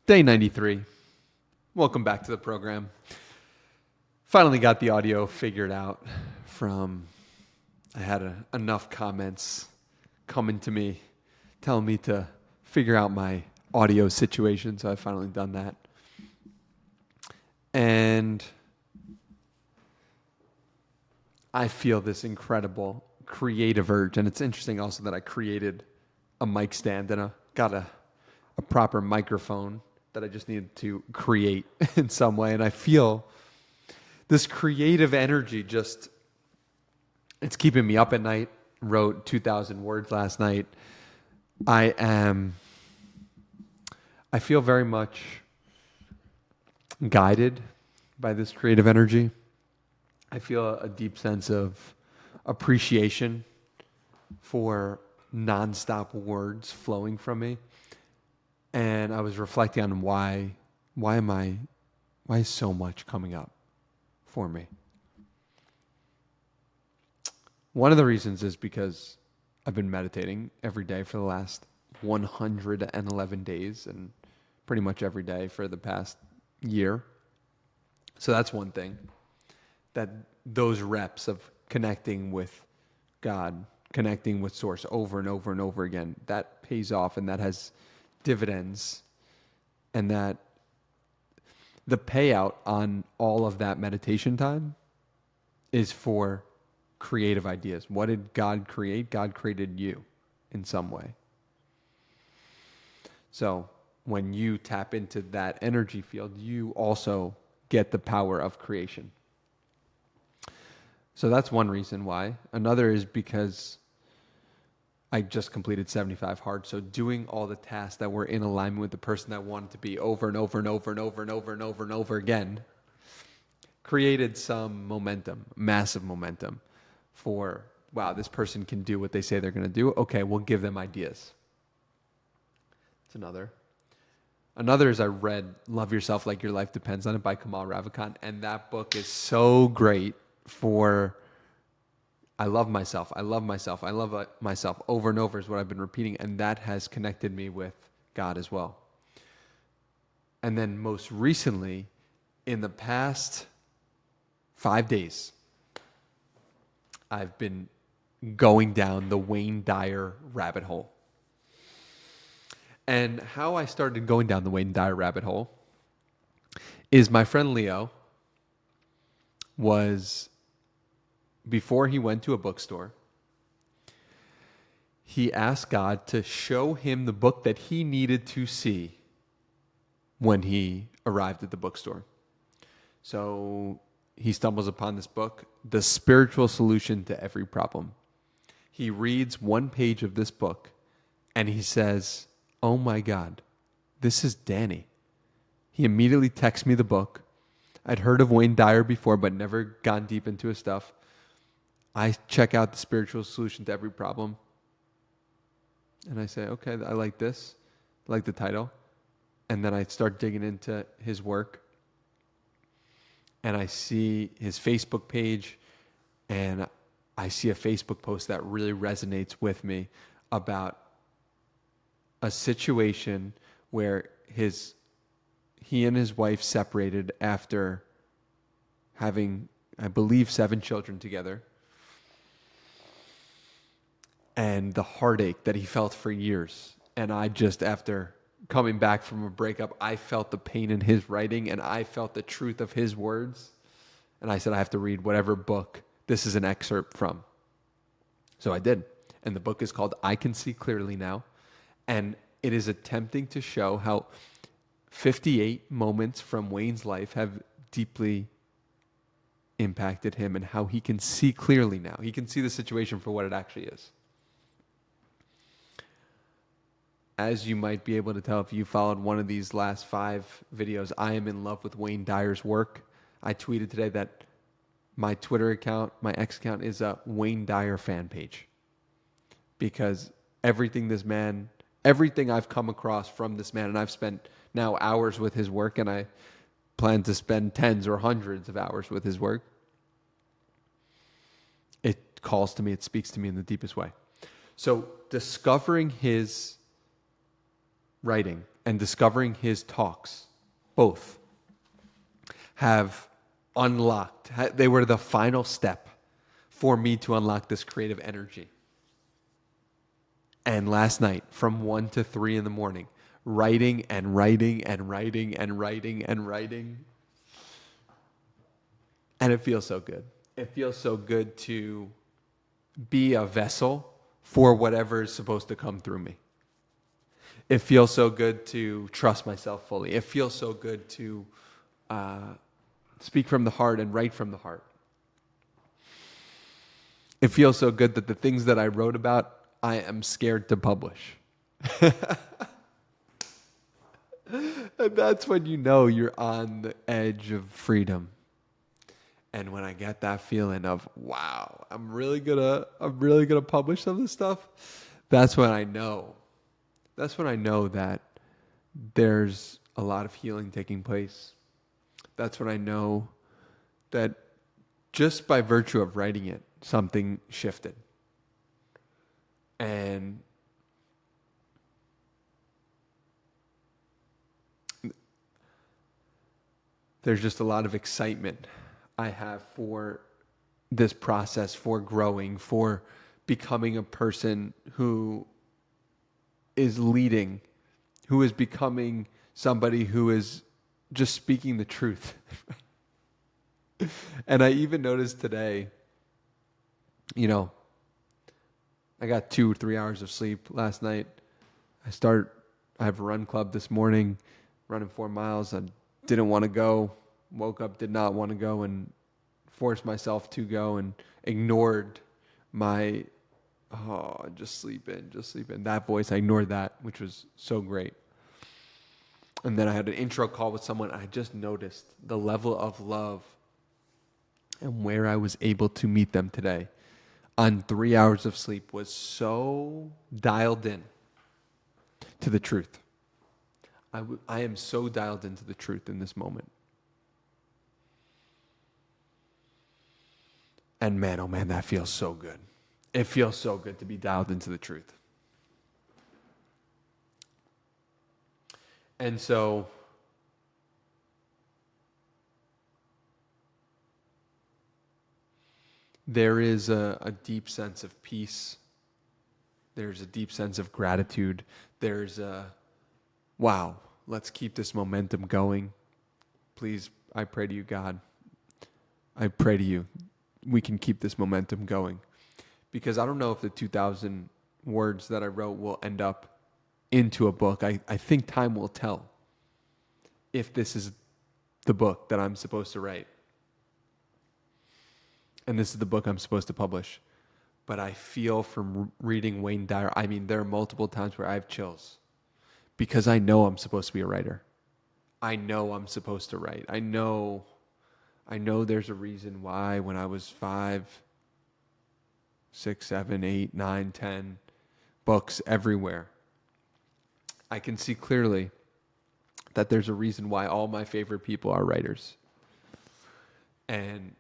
Day 93. Welcome back to the program. Finally got the audio figured out I had enough comments coming to me telling me to figure out my audio situation, so I've finally done that. And I feel this incredible creative urge, and it's interesting also that I created a mic stand and got a proper microphone that I just needed to create in some way. And I feel this creative energy it's keeping me up at night. Wrote 2,000 words last night. I feel very much guided by this creative energy. I feel a deep sense of appreciation for nonstop words flowing from me. And I was reflecting on why is so much coming up for me? One of the reasons is because I've been meditating every day for the last 111 days and pretty much every day for the past year. So that's one thing. That those reps of connecting with God, connecting with Source over and over and over again, that pays off and that has dividends, and that the payout on all of that meditation time is for creative ideas. What did God create? God created you in some way. So when you tap into that energy field, you also get the power of creation. So that's one reason why. Another is because I just completed 75 hard. So doing all the tasks that were in alignment with the person that wanted to be over and over and over and over and over and over and over again created some momentum, massive momentum for, wow, this person can do what they say they're going to do. Okay, we'll give them ideas. That's another. Another is I read Love Yourself Like Your Life Depends on It by Kamal Ravikant. And that book is so great for I love myself. I love myself. I love myself over and over is what I've been repeating. And that has connected me with God as well. And then most recently, in the past 5 days, I've been going down the Wayne Dyer rabbit hole. And how I started going down the Wayne Dyer rabbit hole is my friend Leo was, before he went to a bookstore, he asked God to show him the book that he needed to see when he arrived at the bookstore. So he stumbles upon this book, The Spiritual Solution to Every Problem. He reads one page of this book and he says, "Oh my God, this is Danny." He immediately texts me the book. I'd heard of Wayne Dyer before, but never gone deep into his stuff. I check out The Spiritual Solution to Every Problem. And I say, okay, I like this. I like the title. And then I start digging into his work. And I see his Facebook page. And I see a Facebook post that really resonates with me about a situation where he and his wife separated after having, I believe, 7 children together. And the heartache that he felt for years. And I just, after coming back from a breakup, I felt the pain in his writing and I felt the truth of his words. And I said, I have to read whatever book this is an excerpt from. So I did. And the book is called I Can See Clearly Now. And it is attempting to show how 58 moments from Wayne's life have deeply impacted him and how he can see clearly now. He can see the situation for what it actually is. As you might be able to tell if you followed one of these last 5 videos, I am in love with Wayne Dyer's work. I tweeted today that my Twitter account, my X account, is a Wayne Dyer fan page. Because everything I've come across from this man, and I've spent now hours with his work, and I plan to spend tens or hundreds of hours with his work. It calls to me, it speaks to me in the deepest way. So discovering his writing and discovering his talks, both, have unlocked, they were the final step for me to unlock this creative energy. And last night, from 1 to 3 in the morning, writing and writing and writing and writing and writing. And it feels so good. It feels so good to be a vessel for whatever is supposed to come through me. It feels so good to trust myself fully. It feels so good to speak from the heart and write from the heart. It feels so good that the things that I wrote about, I am scared to publish. And that's when you know you're on the edge of freedom. And when I get that feeling of, wow, I'm really gonna publish some of this stuff, that's when I know. That's when I know that there's a lot of healing taking place. That's when I know that just by virtue of writing it, something shifted. And there's just a lot of excitement I have for this process, for growing, for becoming a person who is leading, who is becoming somebody who is just speaking the truth. And I even noticed today, I got 2-3 hours of sleep last night. I have a run club this morning, running 4 miles. I didn't want to go, woke up, did not want to go, and forced myself to go and ignored my, just sleep in. That voice, I ignored that, which was so great. And then I had an intro call with someone. I just noticed the level of love and where I was able to meet them today on 3 hours of sleep was so dialed in to the truth. I am so dialed into the truth in this moment. And man, oh man, that feels so good. It feels so good to be dialed into the truth. And so there is a deep sense of peace. There's a deep sense of gratitude. There's wow, let's keep this momentum going. Please, I pray to you, God. I pray to you, we can keep this momentum going. Because I don't know if the 2,000 words that I wrote will end up into a book. I think time will tell if this is the book that I'm supposed to write. And this is the book I'm supposed to publish. But I feel from reading Wayne Dyer, there are multiple times where I have chills. Because I know I'm supposed to be a writer. I know I'm supposed to write. I know there's a reason why when I was 5, 6, 7, 8, 9, 10, books everywhere. I can see clearly that there's a reason why all my favorite people are writers. And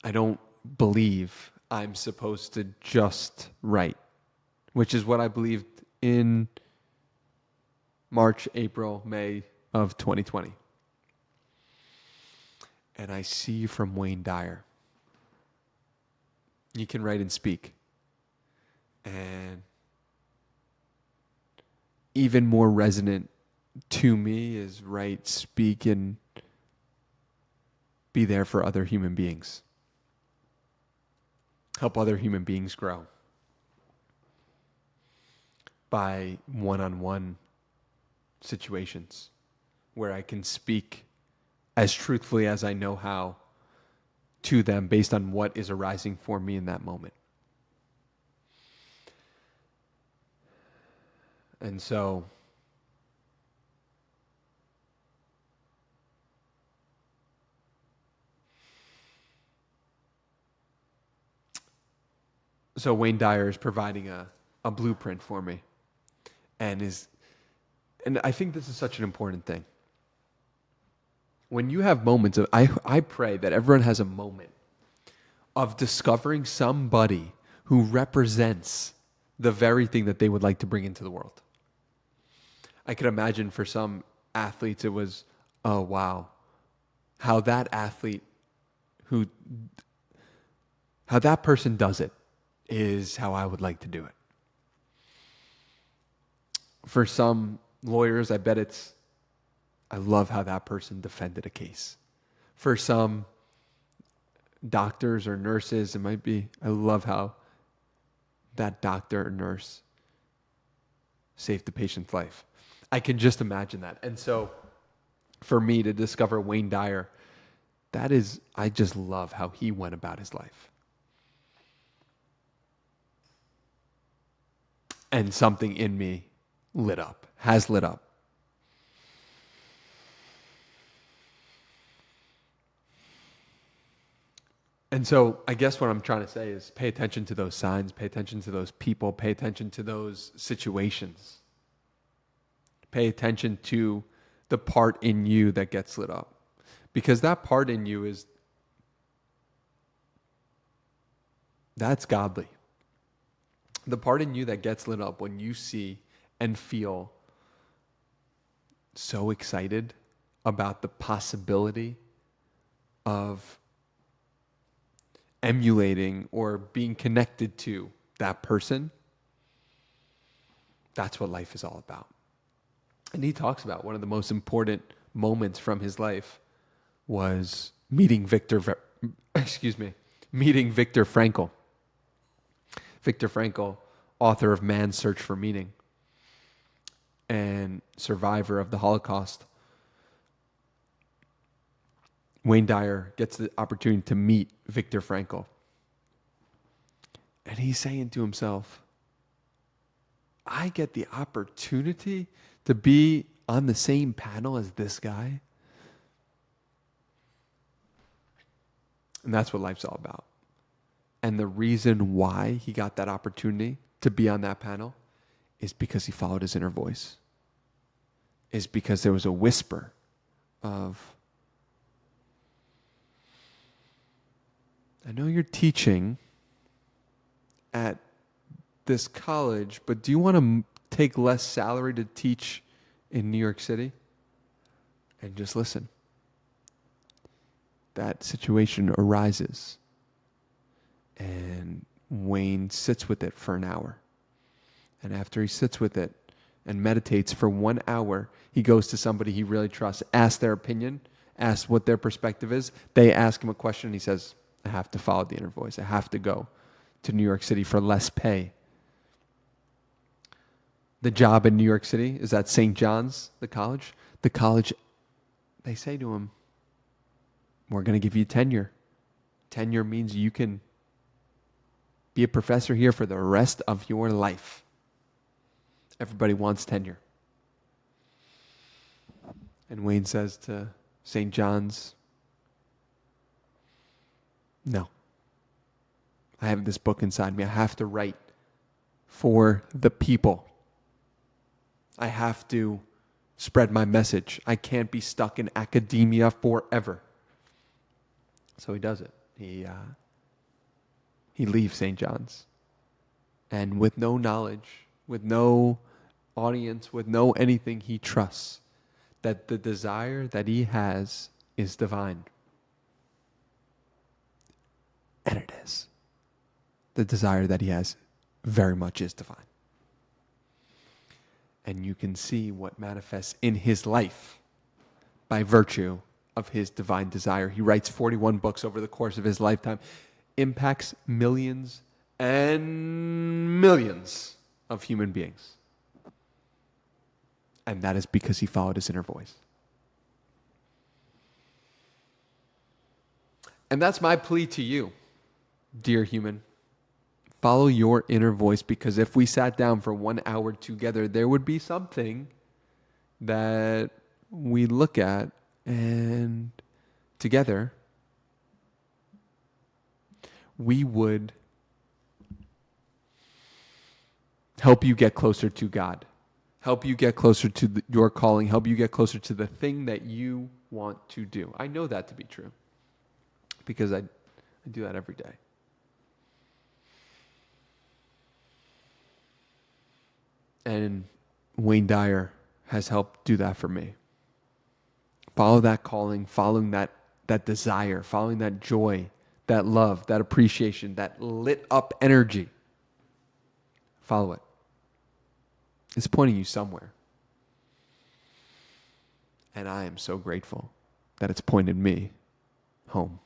I don't believe I'm supposed to just write, which is what I believed in March, April, May of 2020. And I see from Wayne Dyer, you can write and speak. And even more resonant to me is write, speak, and be there for other human beings. Help other human beings grow by one-on-one situations where I can speak as truthfully as I know how to them based on what is arising for me in that moment. And so Wayne Dyer is providing a blueprint for me. And I think this is such an important thing. When you have moments of, I pray that everyone has a moment of discovering somebody who represents the very thing that they would like to bring into the world. I could imagine for some athletes, it was, oh, wow, how that athlete who, how that person does it is how I would like to do it. For some lawyers, I bet it's, I love how that person defended a case. For some doctors or nurses, it might be, I love how that doctor or nurse saved the patient's life. I can just imagine that. And so for me to discover Wayne Dyer, that is, I just love how he went about his life. And something in me lit up, has lit up. And so I guess what I'm trying to say is pay attention to those signs, pay attention to those people, pay attention to those situations. Pay attention to the part in you that gets lit up. Because that part in you is, that's godly. The part in you that gets lit up when you see and feel so excited about the possibility of emulating or being connected to that person, that's what life is all about. And he talks about one of the most important moments from his life was meeting Viktor Frankl. Viktor Frankl, author of Man's Search for Meaning and survivor of the Holocaust. Wayne Dyer gets the opportunity to meet Viktor Frankl. And he's saying to himself, I get the opportunity to be on the same panel as this guy. And that's what life's all about. And the reason why he got that opportunity to be on that panel is because he followed his inner voice. Is because there was a whisper of, I know you're teaching at this college, but do you want to take less salary to teach in New York City? And just listen. That situation arises. And Wayne sits with it for an hour. And after he sits with it and meditates for 1 hour, he goes to somebody he really trusts, asks their opinion, asks what their perspective is. They ask him a question, and he says, I have to follow the inner voice. I have to go to New York City for less pay. The job in New York City is at St. John's, the college. The college, they say to him, we're going to give you tenure. Tenure means you can be a professor here for the rest of your life. Everybody wants tenure. And Wayne says to St. John's, no. I have this book inside me. I have to write for the people. I have to spread my message. I can't be stuck in academia forever. So he does it. He leaves St. John's. And with no knowledge, with no audience, with no anything, he trusts that the desire that he has is divine. And it is. The desire that he has very much is divine. And you can see what manifests in his life by virtue of his divine desire. He writes 41 books over the course of his lifetime, impacts millions and millions of human beings. And that is because he followed his inner voice. And that's my plea to you, dear human. Follow your inner voice, because if we sat down for 1 hour together, there would be something that we look at, and together we would help you get closer to God, help you get closer to your calling, help you get closer to the thing that you want to do. I know that to be true because I do that every day. And Wayne Dyer has helped do that for me. Follow that calling, following that desire, following that joy, that love, that appreciation, that lit up energy. Follow it. It's pointing you somewhere. And I am so grateful that it's pointed me home.